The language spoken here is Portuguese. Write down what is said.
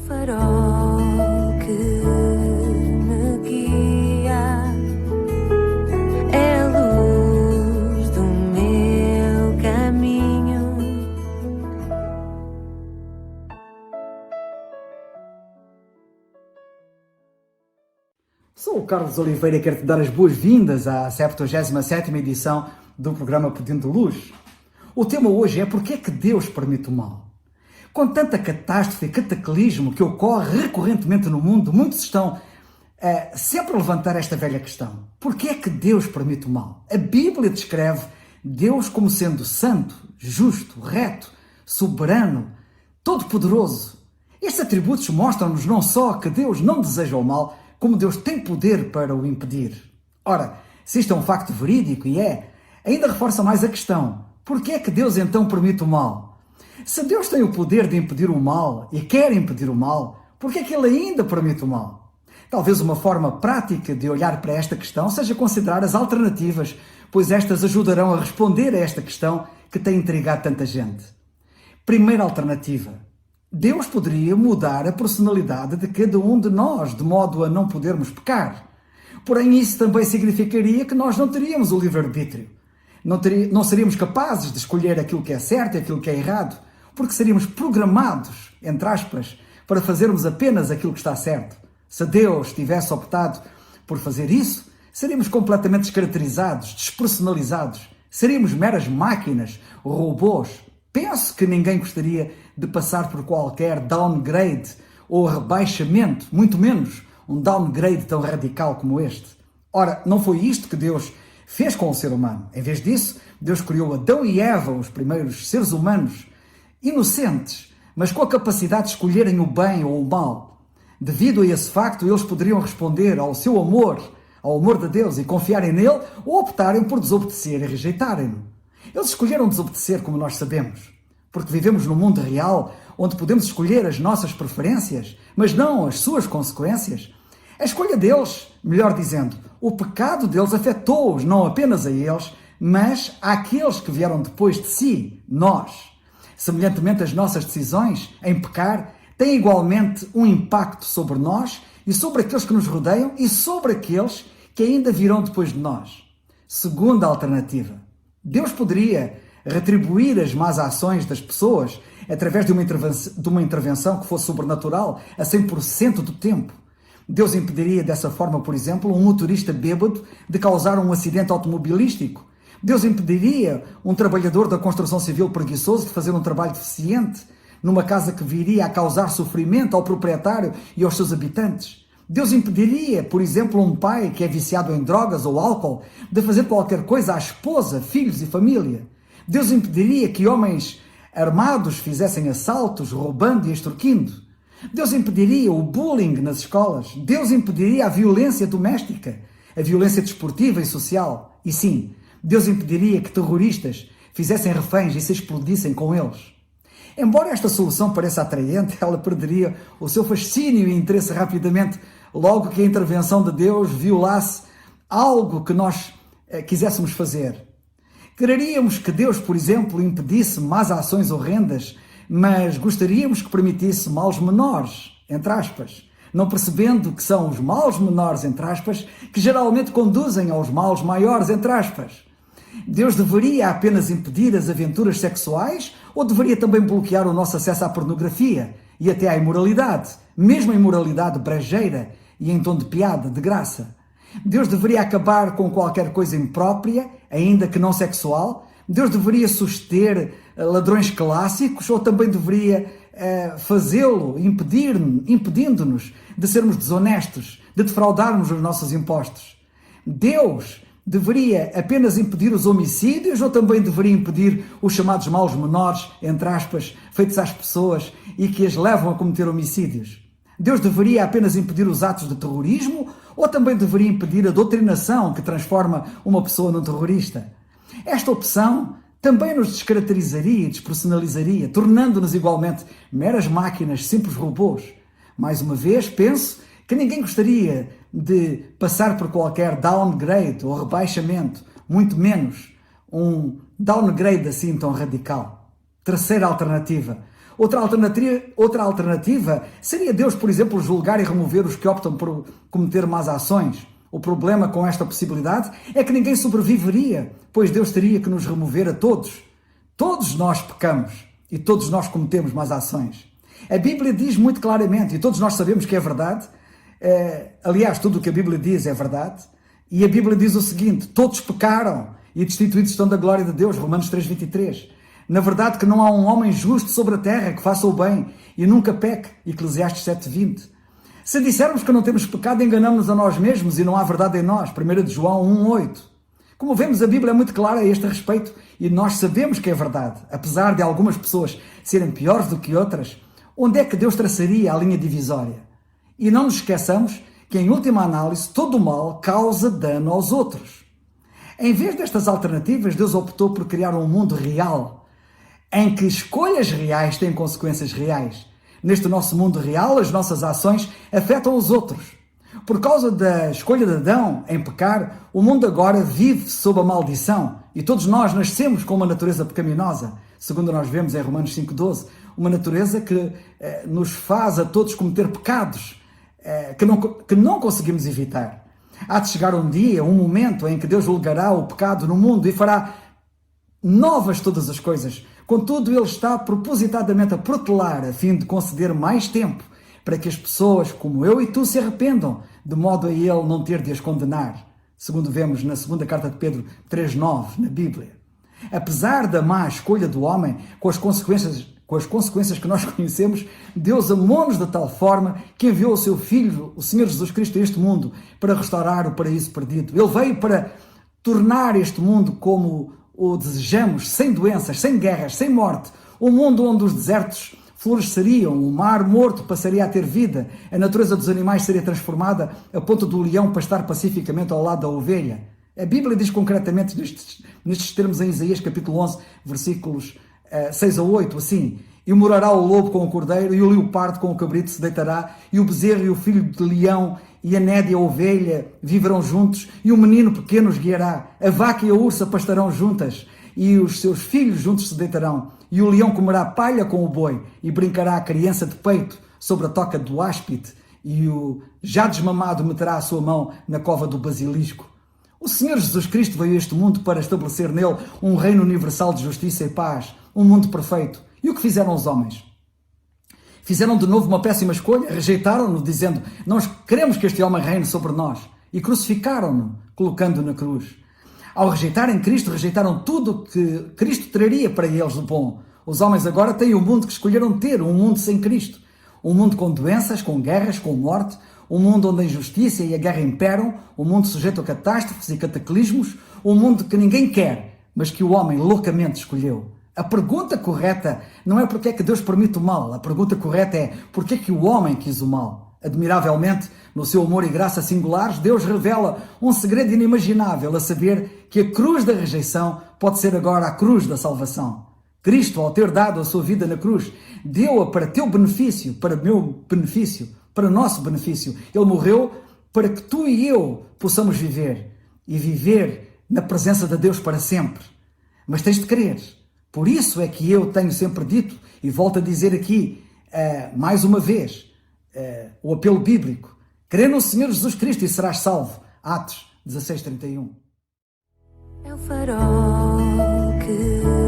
farol que me guia, é a luz do meu caminho. Sou o Carlos Oliveira e quero te dar as boas-vindas à 77ª edição do programa Pedindo Luz. O tema hoje é porque é que Deus permite o mal? Com tanta catástrofe e cataclismo que ocorre recorrentemente no mundo, muitos estão sempre a levantar esta velha questão. Porque é que Deus permite o mal? A Bíblia descreve Deus como sendo santo, justo, reto, soberano, todo-poderoso. Estes atributos mostram-nos não só que Deus não deseja o mal, como Deus tem poder para o impedir. Ora, se isto é um facto verídico, e ainda reforça mais a questão. Porquê é que Deus então permite o mal? Se Deus tem o poder de impedir o mal e quer impedir o mal, porquê é que Ele ainda permite o mal? Talvez uma forma prática de olhar para esta questão seja considerar as alternativas, pois estas ajudarão a responder a esta questão que tem intrigado tanta gente. Primeira alternativa. Deus poderia mudar a personalidade de cada um de nós, de modo a não podermos pecar. Porém, isso também significaria que nós não teríamos o livre-arbítrio. Não seríamos capazes de escolher aquilo que é certo e aquilo que é errado, porque seríamos programados, entre aspas, para fazermos apenas aquilo que está certo. Se Deus tivesse optado por fazer isso, seríamos completamente descaracterizados, despersonalizados. Seríamos meras máquinas, robôs. Penso que ninguém gostaria de passar por qualquer downgrade ou rebaixamento, muito menos um downgrade tão radical como este. Ora, não foi isto que Deus fez com o ser humano. Em vez disso, Deus criou Adão e Eva, os primeiros seres humanos, inocentes, mas com a capacidade de escolherem o bem ou o mal. Devido a esse facto, eles poderiam responder ao seu amor, ao amor de Deus, e confiarem nele, ou optarem por desobedecer e rejeitarem-no. Eles escolheram desobedecer, como nós sabemos, porque vivemos num mundo real, onde podemos escolher as nossas preferências, mas não as suas consequências. A escolha deles, melhor dizendo, o pecado deles afetou-os não apenas a eles, mas àqueles que vieram depois de si, nós. Semelhantemente, as nossas decisões em pecar têm igualmente um impacto sobre nós e sobre aqueles que nos rodeiam e sobre aqueles que ainda virão depois de nós. Segunda alternativa. Deus poderia retribuir as más ações das pessoas através de uma intervenção que fosse sobrenatural a 100% do tempo. Deus impediria dessa forma, por exemplo, um motorista bêbado de causar um acidente automobilístico. Deus impediria um trabalhador da construção civil preguiçoso de fazer um trabalho deficiente numa casa que viria a causar sofrimento ao proprietário e aos seus habitantes. Deus impediria, por exemplo, um pai que é viciado em drogas ou álcool de fazer qualquer coisa à esposa, filhos e família. Deus impediria que homens armados fizessem assaltos, roubando e extorquindo. Deus impediria o bullying nas escolas. Deus impediria a violência doméstica, a violência desportiva e social. E sim, Deus impediria que terroristas fizessem reféns e se explodissem com eles. Embora esta solução pareça atraente, ela perderia o seu fascínio e interesse rapidamente, logo que a intervenção de Deus violasse algo que nós quiséssemos fazer. Quereríamos que Deus, por exemplo, impedisse más ações horrendas, mas gostaríamos que permitisse males menores, entre aspas, não percebendo que são os males menores, entre aspas, que geralmente conduzem aos males maiores, entre aspas. Deus deveria apenas impedir as aventuras sexuais ou deveria também bloquear o nosso acesso à pornografia e até à imoralidade, mesmo a imoralidade brejeira e em tom de piada, de graça? Deus deveria acabar com qualquer coisa imprópria, ainda que não sexual? Deus deveria suster ladrões clássicos ou também deveria fazê-lo, impedindo-nos de sermos desonestos, de defraudarmos os nossos impostos? Deus deveria apenas impedir os homicídios ou também deveria impedir os chamados maus menores, entre aspas, feitos às pessoas e que as levam a cometer homicídios? Deus deveria apenas impedir os atos de terrorismo ou também deveria impedir a doutrinação que transforma uma pessoa num terrorista? Esta opção também nos descaracterizaria e despersonalizaria, tornando-nos igualmente meras máquinas, simples robôs. Mais uma vez, penso que ninguém gostaria de passar por qualquer downgrade ou rebaixamento, muito menos um downgrade assim tão radical. Terceira alternativa. Outra alternativa seria Deus, por exemplo, julgar e remover os que optam por cometer más ações. O problema com esta possibilidade é que ninguém sobreviveria, pois Deus teria que nos remover a todos. Todos nós pecamos e todos nós cometemos más ações. A Bíblia diz muito claramente, e todos nós sabemos que é verdade, aliás, tudo o que a Bíblia diz é verdade, e a Bíblia diz o seguinte: todos pecaram e destituídos estão da glória de Deus, Romanos 3,23. Na verdade que não há um homem justo sobre a terra que faça o bem e nunca peque, Eclesiastes 7,20. Se dissermos que não temos pecado, enganamos-nos a nós mesmos e não há verdade em nós, 1 de João 1,8. Como vemos, a Bíblia é muito clara a este respeito e nós sabemos que é verdade. Apesar de algumas pessoas serem piores do que outras, onde é que Deus traçaria a linha divisória? E não nos esqueçamos que, em última análise, todo o mal causa dano aos outros. Em vez destas alternativas, Deus optou por criar um mundo real, em que escolhas reais têm consequências reais. Neste nosso mundo real, as nossas ações afetam os outros. Por causa da escolha de Adão em pecar, o mundo agora vive sob a maldição e todos nós nascemos com uma natureza pecaminosa, segundo nós vemos em Romanos 5,12, uma natureza que nos faz a todos cometer pecados que não conseguimos evitar. Há de chegar um dia, um momento em que Deus julgará o pecado no mundo e fará novas todas as coisas. Contudo, Ele está propositadamente a protelar a fim de conceder mais tempo para que as pessoas como eu e tu se arrependam, de modo a Ele não ter de as condenar, segundo vemos na segunda carta de Pedro 3,9 na Bíblia. Apesar da má escolha do homem, com as consequências que nós conhecemos, Deus amou-nos de tal forma que enviou o seu Filho, o Senhor Jesus Cristo, a este mundo para restaurar o paraíso perdido. Ele veio para tornar este mundo como o desejamos, sem doenças, sem guerras, sem morte, um mundo onde os desertos floresceriam, o mar morto passaria a ter vida, a natureza dos animais seria transformada a ponto do leão pastar pacificamente ao lado da ovelha. A Bíblia diz concretamente nestes termos em Isaías capítulo 11, versículos 6 a 8, assim: e morará o lobo com o cordeiro, e o leopardo com o cabrito se deitará, e o bezerro e o filho de leão, e a nédia e a ovelha viverão juntos, e o menino pequeno os guiará, a vaca e a ursa pastarão juntas, e os seus filhos juntos se deitarão, e o leão comerá palha com o boi, e brincará a criança de peito sobre a toca do áspide, e o já desmamado meterá a sua mão na cova do basilisco. O Senhor Jesus Cristo veio a este mundo para estabelecer nele um reino universal de justiça e paz, um mundo perfeito. E o que fizeram os homens? Fizeram de novo uma péssima escolha, rejeitaram-no, dizendo: não queremos que este homem reine sobre nós, e crucificaram-no, colocando-o na cruz. Ao rejeitarem Cristo, rejeitaram tudo o que Cristo traria para eles de bom. Os homens agora têm o mundo que escolheram ter, um mundo sem Cristo. Um mundo com doenças, com guerras, com morte, um mundo onde a injustiça e a guerra imperam, um mundo sujeito a catástrofes e cataclismos, um mundo que ninguém quer, mas que o homem loucamente escolheu. A pergunta correta não é porque é que Deus permite o mal, a pergunta correta é porque é que o homem quis o mal. Admiravelmente, no seu amor e graça singulares, Deus revela um segredo inimaginável, a saber que a cruz da rejeição pode ser agora a cruz da salvação. Cristo, ao ter dado a sua vida na cruz, deu-a para teu benefício, para meu benefício, para nosso benefício. Ele morreu para que tu e eu possamos viver, e viver na presença de Deus para sempre. Mas tens de crer. Por isso é que eu tenho sempre dito, e volto a dizer aqui, mais uma vez, o apelo bíblico: crê no Senhor Jesus Cristo e serás salvo. Atos 16:31. É o farol que